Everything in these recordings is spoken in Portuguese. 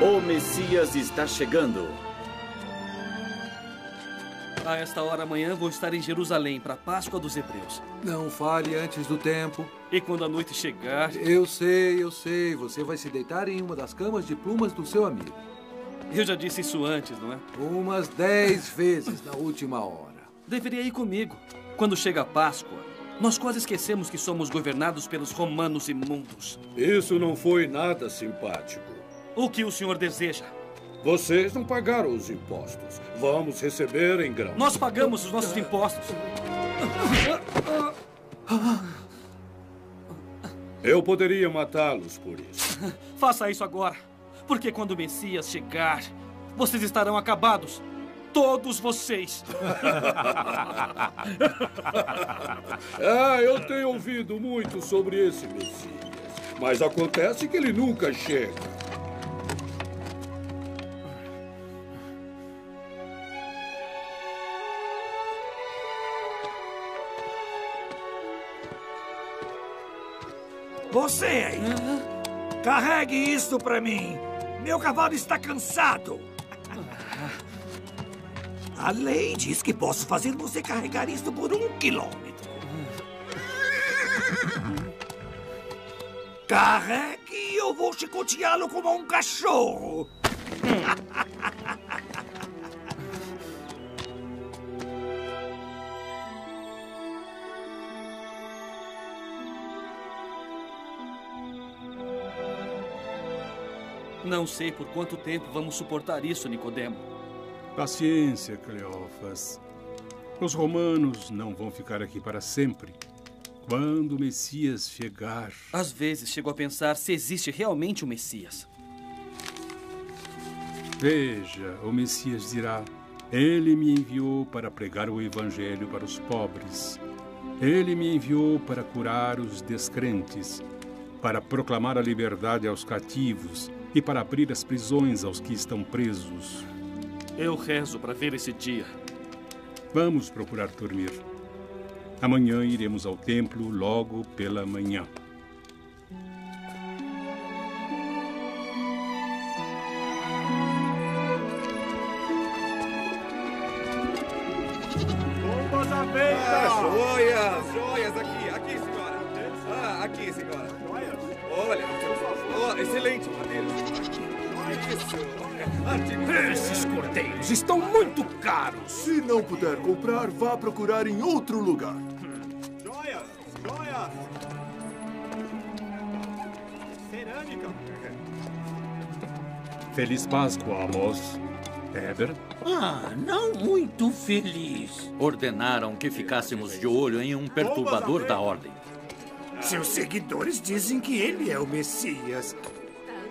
O Messias está chegando. A esta hora amanhã vou estar em Jerusalém para a Páscoa dos Hebreus. Não fale antes do tempo. E quando a noite chegar... Eu sei. Você vai se deitar em uma das camas de plumas do seu amigo. Eu já disse isso antes, não é? Umas 10 vezes na última hora. Deveria ir comigo. Quando chega a Páscoa, nós quase esquecemos que somos governados pelos romanos imundos. Isso não foi nada simpático. O que o senhor deseja? Vocês não pagaram os impostos. Vamos receber em grão. Nós pagamos os nossos impostos. Eu poderia matá-los por isso. Faça isso agora. Porque quando o Messias chegar, vocês estarão acabados. Todos vocês. Eu tenho ouvido muito sobre esse Messias. Mas acontece que ele nunca chega. Você aí, carregue isso pra mim. Meu cavalo está cansado. A lei diz que posso fazer você carregar isso por 1 quilômetro. Carregue e eu vou chicoteá-lo como um cachorro. Não sei por quanto tempo vamos suportar isso, Nicodemo. Paciência, Cleófas. Os romanos não vão ficar aqui para sempre. Quando o Messias chegar... Às vezes chego a pensar se existe realmente um Messias. Veja, o Messias dirá: Ele me enviou para pregar o Evangelho para os pobres. Ele me enviou para curar os descrentes, para proclamar a liberdade aos cativos e para abrir as prisões aos que estão presos. Eu rezo para ver esse dia. Vamos procurar dormir. Amanhã iremos ao templo logo pela manhã. Bombas à venda! Joias aqui, senhora. Aqui, senhora. Olha, excelente madeira. Esses cordeiros estão muito caros. Se não puder comprar, vá procurar em outro lugar. Joias! Cerâmica. Feliz Páscoa, Amos. Heber? Não muito feliz. Ordenaram que ficássemos de olho em um perturbador da ordem. Seus seguidores dizem que ele é o Messias.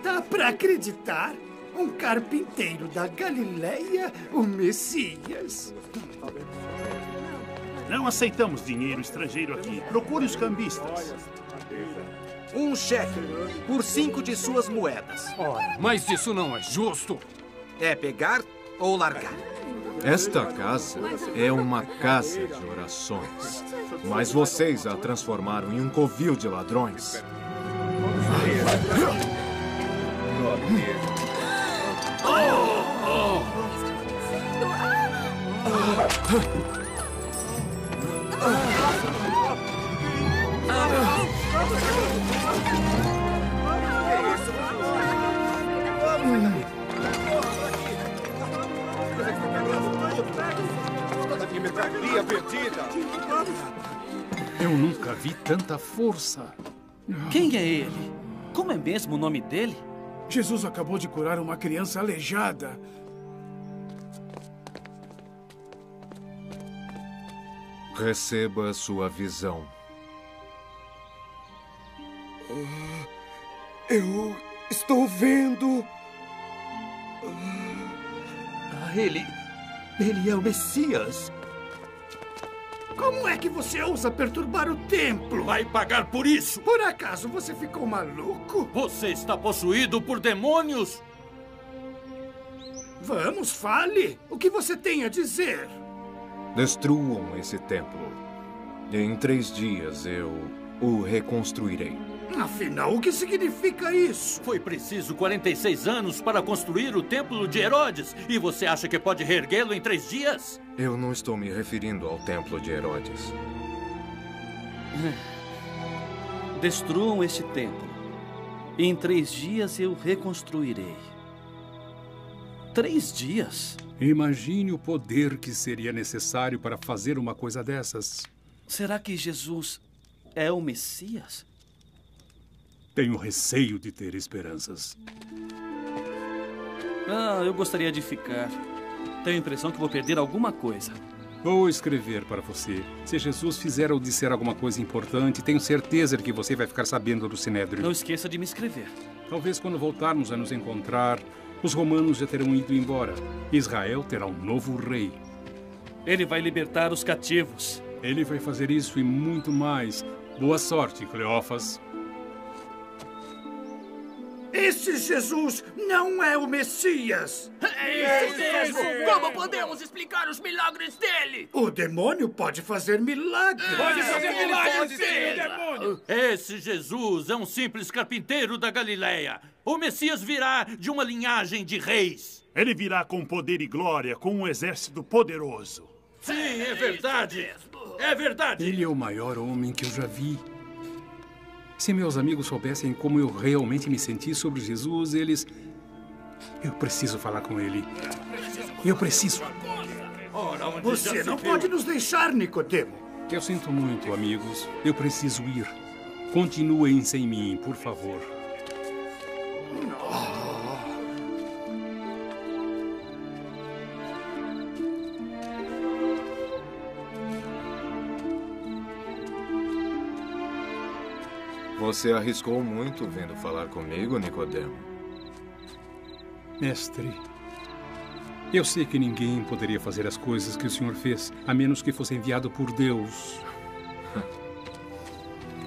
Dá pra acreditar? Um carpinteiro da Galileia, o Messias. Não aceitamos dinheiro estrangeiro aqui. Procure os cambistas. Um cheque por 5 de suas moedas. Ora, mas isso não é justo. É pegar ou largar? Esta casa é uma casa de orações, mas vocês a transformaram em um covil de ladrões. Eu nunca vi tanta força. Quem é ele? Como é mesmo o nome dele? Jesus acabou de curar uma criança aleijada. Receba sua visão. Eu estou vendo. Ele é o Messias. Como é que você ousa perturbar o templo? Vai pagar por isso! Por acaso você ficou maluco? Você está possuído por demônios? Vamos, fale! O que você tem a dizer? Destruam esse templo. Em 3 dias eu o reconstruirei. Afinal, o que significa isso? Foi preciso 46 anos para construir o templo de Herodes. E você acha que pode reerguê-lo em 3 dias? Eu não estou me referindo ao templo de Herodes. Destruam este templo. E em 3 dias eu reconstruirei. 3 dias? Imagine o poder que seria necessário para fazer uma coisa dessas. Será que Jesus é o Messias? Tenho receio de ter esperanças. Eu gostaria de ficar. Tenho a impressão que vou perder alguma coisa. Vou escrever para você. Se Jesus fizer ou disser alguma coisa importante, tenho certeza de que você vai ficar sabendo do Sinédrio. Não esqueça de me escrever. Talvez quando voltarmos a nos encontrar, os romanos já terão ido embora. Israel terá um novo rei. Ele vai libertar os cativos. Ele vai fazer isso e muito mais. Boa sorte, Cleófas. Esse Jesus não é o Messias! É isso mesmo! Como podemos explicar os milagres dele? O demônio pode fazer milagres! Pode fazer milagres, sim, o demônio! Esse Jesus é um simples carpinteiro da Galileia. O Messias virá de uma linhagem de reis. Ele virá com poder e glória, com um exército poderoso. Sim, é verdade! É verdade! Ele é o maior homem que eu já vi. Se meus amigos soubessem como eu realmente me senti sobre Jesus, eles... Eu preciso falar com ele. Eu preciso. Você não pode nos deixar, Nicodemo. Eu sinto muito, amigos. Eu preciso ir. Continuem sem mim, por favor. Você arriscou muito vindo falar comigo, Nicodemo. Mestre, eu sei que ninguém poderia fazer as coisas que o senhor fez, a menos que fosse enviado por Deus.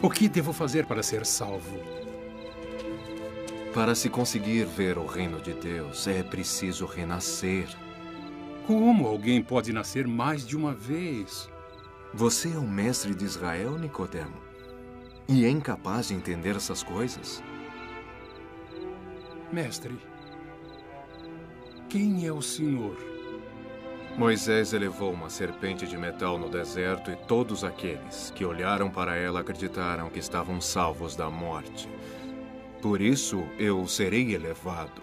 O que devo fazer para ser salvo? Para se conseguir ver o reino de Deus, é preciso renascer. Como alguém pode nascer mais de uma vez? Você é o mestre de Israel, Nicodemo? E é incapaz de entender essas coisas? Mestre, quem é o senhor? Moisés elevou uma serpente de metal no deserto e todos aqueles que olharam para ela acreditaram que estavam salvos da morte. Por isso eu serei elevado.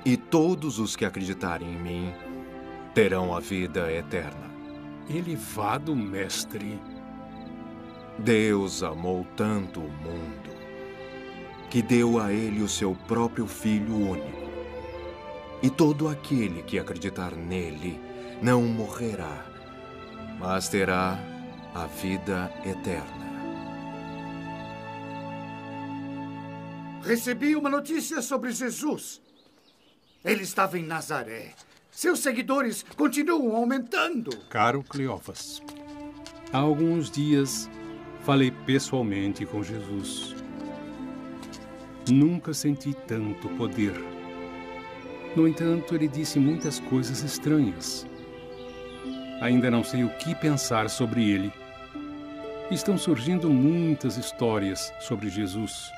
E todos os que acreditarem em mim terão a vida eterna. Elevado, mestre? Deus amou tanto o mundo que deu a ele o seu próprio Filho único. E todo aquele que acreditar nele não morrerá, mas terá a vida eterna. Recebi uma notícia sobre Jesus. Ele estava em Nazaré. Seus seguidores continuam aumentando. Caro Cleófas, há alguns dias falei pessoalmente com Jesus. Nunca senti tanto poder. No entanto, ele disse muitas coisas estranhas. Ainda não sei o que pensar sobre ele. Estão surgindo muitas histórias sobre Jesus.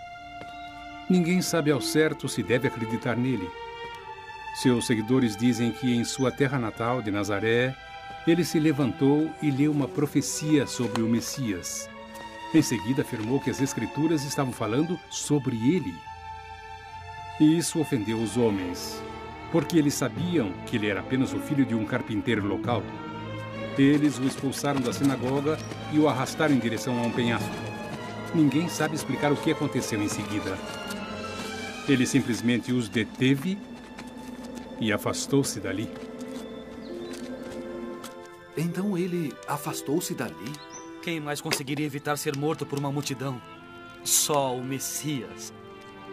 Ninguém sabe ao certo se deve acreditar nele. Seus seguidores dizem que em sua terra natal de Nazaré, ele se levantou e leu uma profecia sobre o Messias. Em seguida, afirmou que as Escrituras estavam falando sobre ele. E isso ofendeu os homens, porque eles sabiam que ele era apenas o filho de um carpinteiro local. Eles o expulsaram da sinagoga e o arrastaram em direção a um penhasco. Ninguém sabe explicar o que aconteceu em seguida. Ele simplesmente os deteve e afastou-se dali. Então ele afastou-se dali? Quem mais conseguiria evitar ser morto por uma multidão? Só o Messias.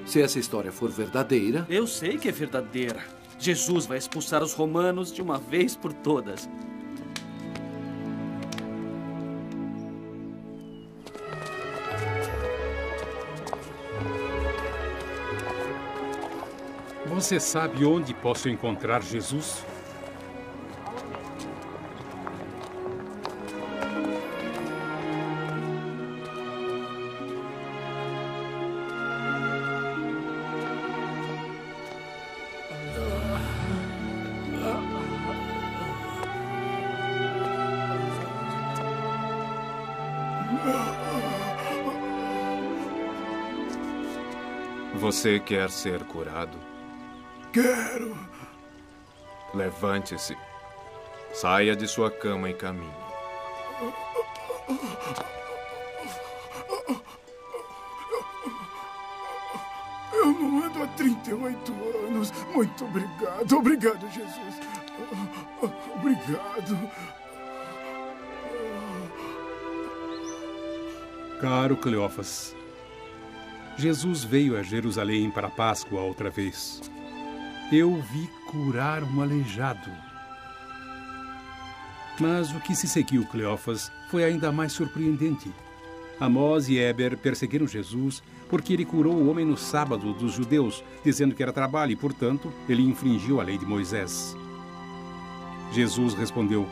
Se essa história for verdadeira... Eu sei que é verdadeira. Jesus vai expulsar os romanos de uma vez por todas. Você sabe onde posso encontrar Jesus? Você quer ser curado? Quero. Levante-se. Saia de sua cama e caminhe. Eu não ando há 38 anos. Muito obrigado. Obrigado, Jesus. Obrigado. Caro Cleófas, Jesus veio a Jerusalém para a Páscoa outra vez. Eu vi curar um aleijado. Mas o que se seguiu, Cleófas, foi ainda mais surpreendente. Amós e Éber perseguiram Jesus porque ele curou o homem no sábado dos judeus, dizendo que era trabalho e, portanto, ele infringiu a lei de Moisés. Jesus respondeu: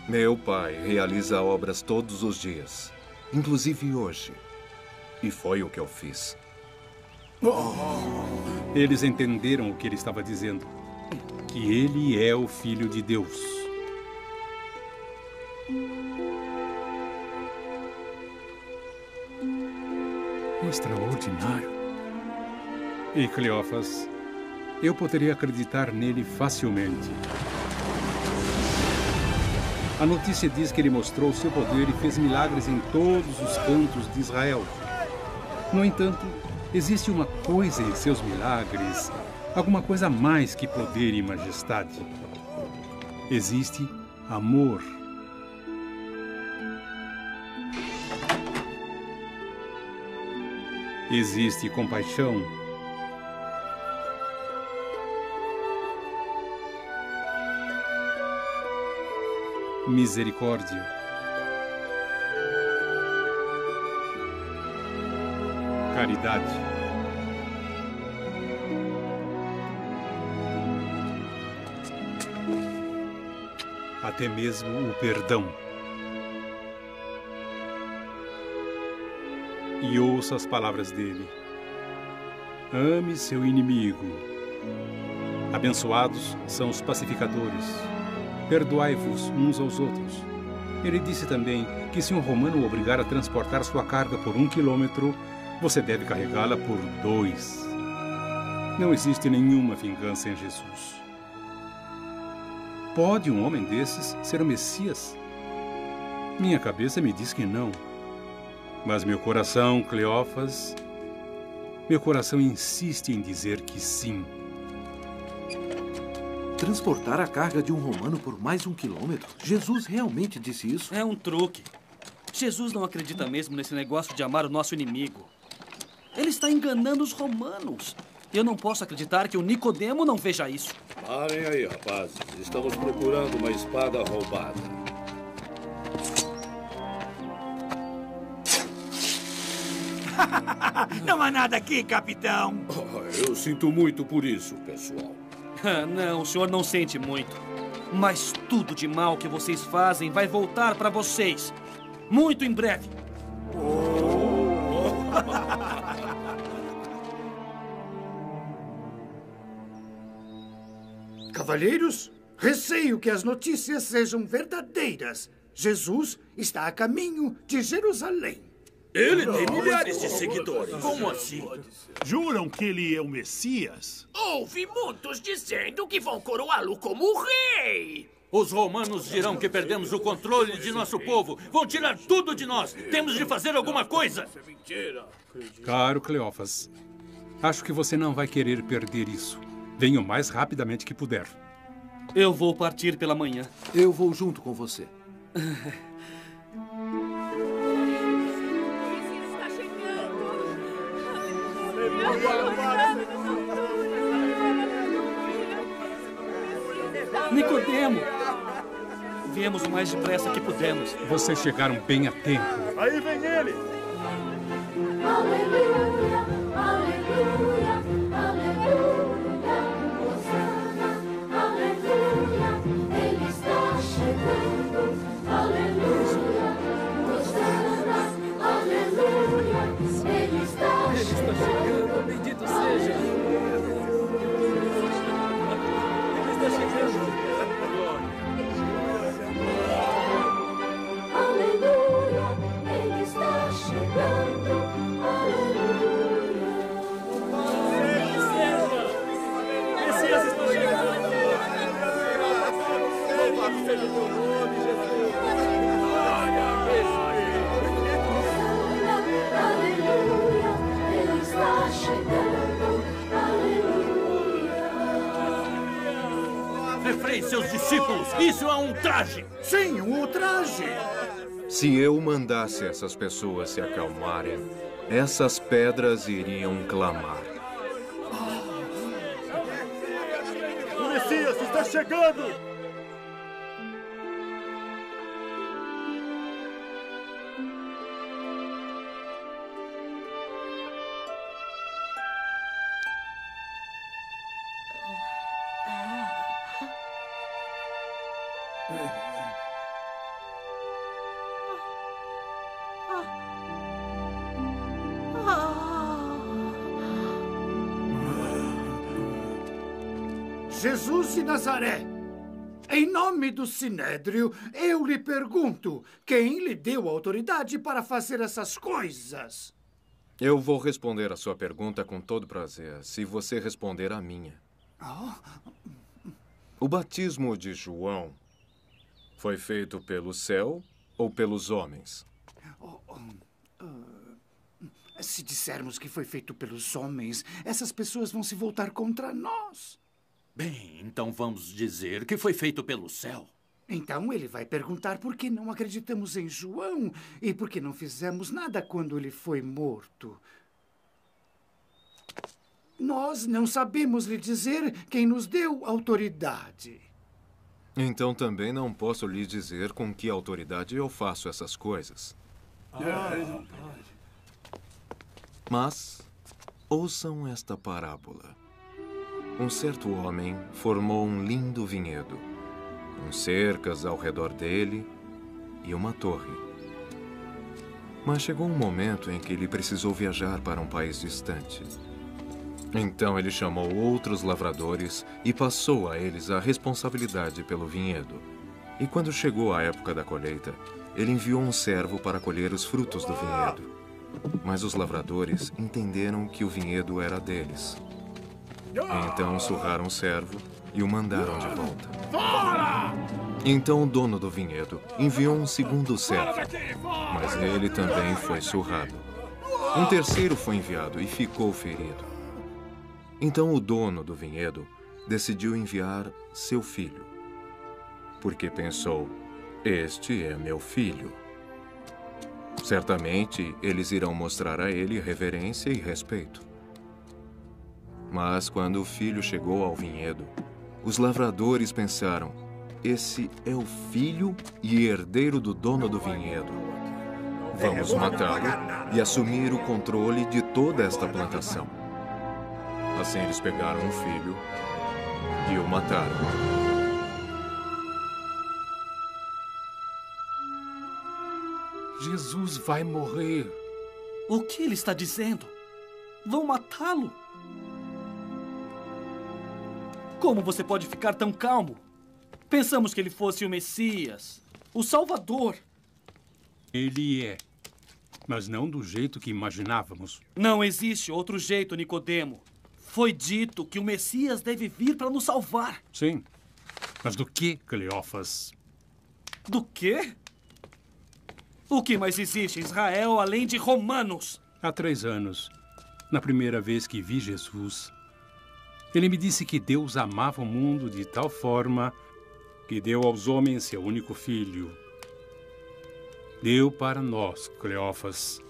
Meu Pai realiza obras todos os dias, inclusive hoje. E foi o que eu fiz. Eles entenderam o que ele estava dizendo, que ele é o Filho de Deus. Extraordinário. E Cleófas, eu poderia acreditar nele facilmente. A notícia diz que ele mostrou seu poder e fez milagres em todos os cantos de Israel. No entanto, existe uma coisa em seus milagres, alguma coisa mais que poder e majestade. Existe amor. Existe compaixão. Misericórdia. Caridade. Até mesmo o perdão. E ouça as palavras dele. Ame seu inimigo. Abençoados são os pacificadores. Perdoai-vos uns aos outros. Ele disse também que se um romano o obrigar a transportar sua carga por 1 quilômetro, você deve carregá-la por 2. Não existe nenhuma vingança em Jesus. Pode um homem desses ser o Messias? Minha cabeça me diz que não. Mas meu coração, Cleófas, meu coração insiste em dizer que sim. Transportar a carga de um romano por mais 1 quilômetro? Jesus realmente disse isso? É um truque. Jesus não acredita mesmo nesse negócio de amar o nosso inimigo. Ele está enganando os romanos. Eu não posso acreditar que o Nicodemo não veja isso. Parem aí, rapazes. Estamos procurando uma espada roubada. Não há nada aqui, capitão. Eu sinto muito por isso, pessoal. Não, o senhor não sente muito. Mas tudo de mal que vocês fazem vai voltar para vocês. Muito em breve. Cavalheiros, receio que as notícias sejam verdadeiras. Jesus está a caminho de Jerusalém. Ele tem milhares de seguidores. Como assim? Juram que ele é o Messias? Ouvi muitos dizendo que vão coroá-lo como rei. Os romanos dirão que perdemos o controle de nosso povo. Vão tirar tudo de nós. Temos de fazer alguma coisa. Caro Cleófas, acho que você não vai querer perder isso. Venha o mais rapidamente que puder. Eu vou partir pela manhã. Eu vou junto com você. Nicodemo! Viemos o mais depressa que pudemos. Vocês chegaram bem a tempo. Aí vem ele! Aleluia, aleluia, aleluia, Hosana, aleluia, ele está chegando, aleluia, Hosana, aleluia, ele está chegando, bendito seja. Ele está chegando. Aleluia, ele está chegando, aleluia. salvarei seus discípulos. Isso é um traje. Sim, um traje. Se eu mandasse essas pessoas se acalmarem, essas pedras iriam clamar. O Messias está chegando! Jesus de Nazaré, em nome do Sinédrio, eu lhe pergunto, quem lhe deu autoridade para fazer essas coisas? Eu vou responder a sua pergunta com todo prazer, se você responder a minha. O batismo de João foi feito pelo céu ou pelos homens? Se dissermos que foi feito pelos homens, essas pessoas vão se voltar contra nós. Bem, então vamos dizer que foi feito pelo céu. Então ele vai perguntar por que não acreditamos em João e por que não fizemos nada quando ele foi morto. Nós não sabemos lhe dizer quem nos deu autoridade. Então também não posso lhe dizer com que autoridade eu faço essas coisas. Mas ouçam esta parábola. Um certo homem formou um lindo vinhedo, cercas ao redor dele e uma torre. Mas chegou um momento em que ele precisou viajar para um país distante. Então ele chamou outros lavradores e passou a eles a responsabilidade pelo vinhedo. E quando chegou a época da colheita, ele enviou um servo para colher os frutos do vinhedo. Mas os lavradores entenderam que o vinhedo era deles. Então surraram o servo e o mandaram de volta. Então o dono do vinhedo enviou um segundo servo, mas ele também foi surrado. Um terceiro foi enviado e ficou ferido. Então o dono do vinhedo decidiu enviar seu filho, porque pensou: este é meu filho. Certamente eles irão mostrar a ele reverência e respeito. Mas quando o filho chegou ao vinhedo, os lavradores pensaram: esse é o filho e herdeiro do dono do vinhedo. Vamos matá-lo e assumir o controle de toda esta plantação. Assim eles pegaram o filho e o mataram. Jesus vai morrer. O que ele está dizendo? Vão matá-lo? Como você pode ficar tão calmo? Pensamos que ele fosse o Messias, o Salvador. Ele é, mas não do jeito que imaginávamos. Não existe outro jeito, Nicodemo. Foi dito que o Messias deve vir para nos salvar. Sim, mas do que, Cleófas? Do quê? O que mais existe em Israel além de romanos? Há 3 anos, na primeira vez que vi Jesus, ele me disse que Deus amava o mundo de tal forma que deu aos homens seu único filho. Deu para nós, Cleófas.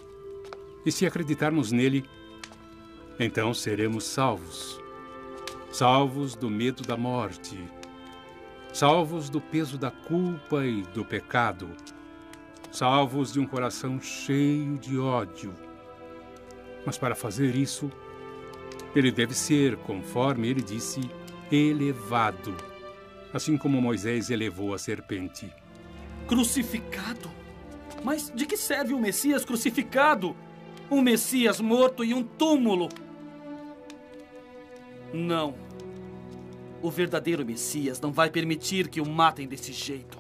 E se acreditarmos nele, então seremos salvos. Salvos do medo da morte. Salvos do peso da culpa e do pecado. Salvos de um coração cheio de ódio. Mas para fazer isso, ele deve ser, conforme ele disse, elevado, assim como Moisés elevou a serpente. Crucificado? Mas de que serve um Messias crucificado? Um Messias morto em um túmulo? Não. O verdadeiro Messias não vai permitir que o matem desse jeito.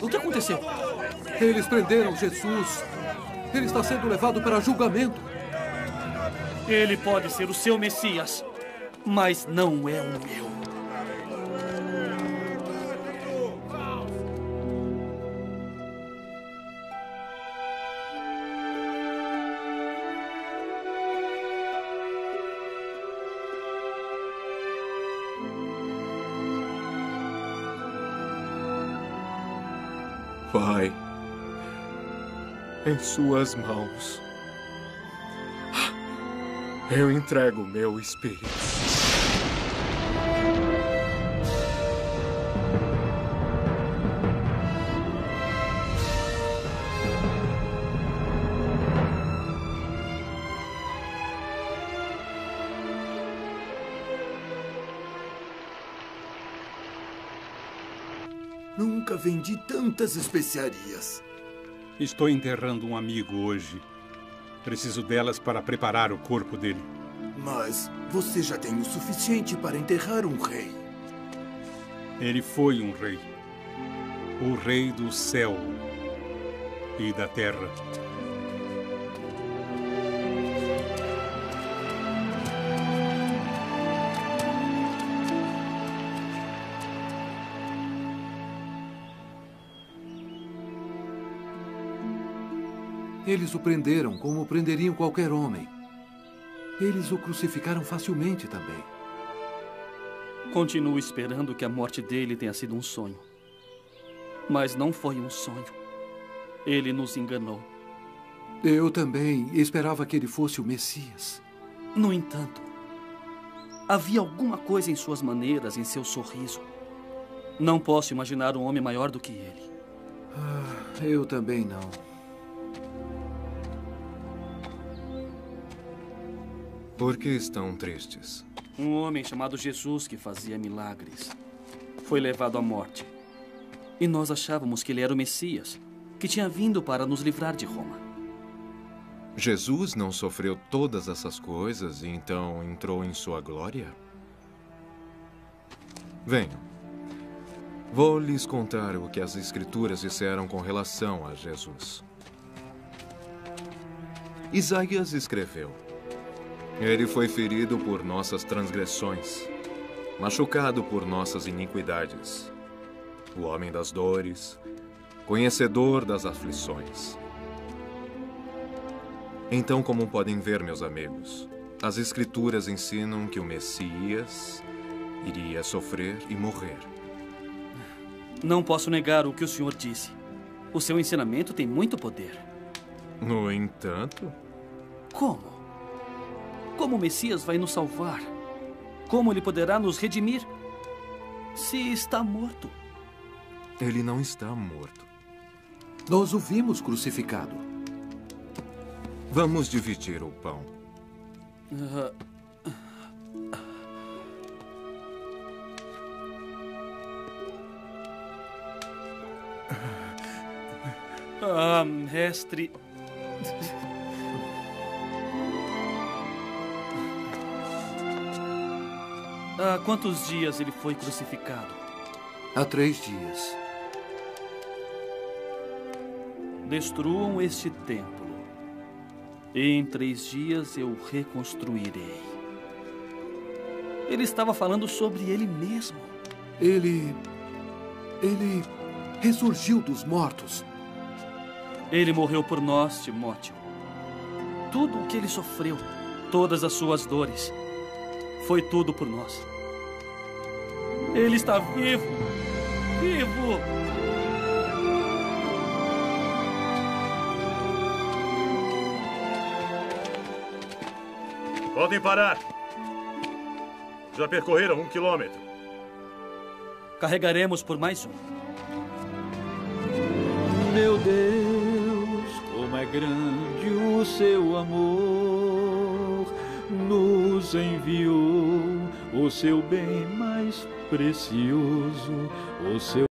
O que aconteceu? Eles prenderam Jesus. Ele está sendo levado para julgamento. Ele pode ser o seu Messias, mas não é o meu. Pai, em suas mãos, eu entrego meu espírito. Nunca vendi tantas especiarias. Estou enterrando um amigo hoje. Preciso delas para preparar o corpo dele. Mas você já tem o suficiente para enterrar um rei. Ele foi um rei. O rei do céu e da terra. Eles o prenderam como prenderiam qualquer homem. Eles o crucificaram facilmente também. Continuo esperando que a morte dele tenha sido um sonho. Mas não foi um sonho. Ele nos enganou. Eu também esperava que ele fosse o Messias. No entanto, havia alguma coisa em suas maneiras, em seu sorriso. Não posso imaginar um homem maior do que ele. Eu também não. Por que estão tristes? Um homem chamado Jesus que fazia milagres foi levado à morte. E nós achávamos que ele era o Messias, que tinha vindo para nos livrar de Roma. Jesus não sofreu todas essas coisas e então entrou em sua glória? Venham. Vou lhes contar o que as Escrituras disseram com relação a Jesus. Isaías escreveu: Ele foi ferido por nossas transgressões, machucado por nossas iniquidades. O homem das dores, conhecedor das aflições. Então, como podem ver, meus amigos, as Escrituras ensinam que o Messias iria sofrer e morrer. Não posso negar o que o senhor disse. O seu ensinamento tem muito poder. No entanto... Como? Como o Messias vai nos salvar? Como ele poderá nos redimir se está morto? Ele não está morto. Nós o vimos crucificado. Vamos dividir o pão. Mestre... Há quantos dias ele foi crucificado? Há 3 dias. Destruam este templo, e em 3 dias eu reconstruirei. Ele estava falando sobre ele mesmo. Ele ressurgiu dos mortos. Ele morreu por nós, Timóteo. Tudo o que ele sofreu, todas as suas dores, foi tudo por nós. Ele está vivo! Vivo! Podem parar. Já percorreram 1 quilômetro. Carregaremos por mais um. Meu Deus, como é grande o seu amor, nos enviou o seu bem mais precioso, o seu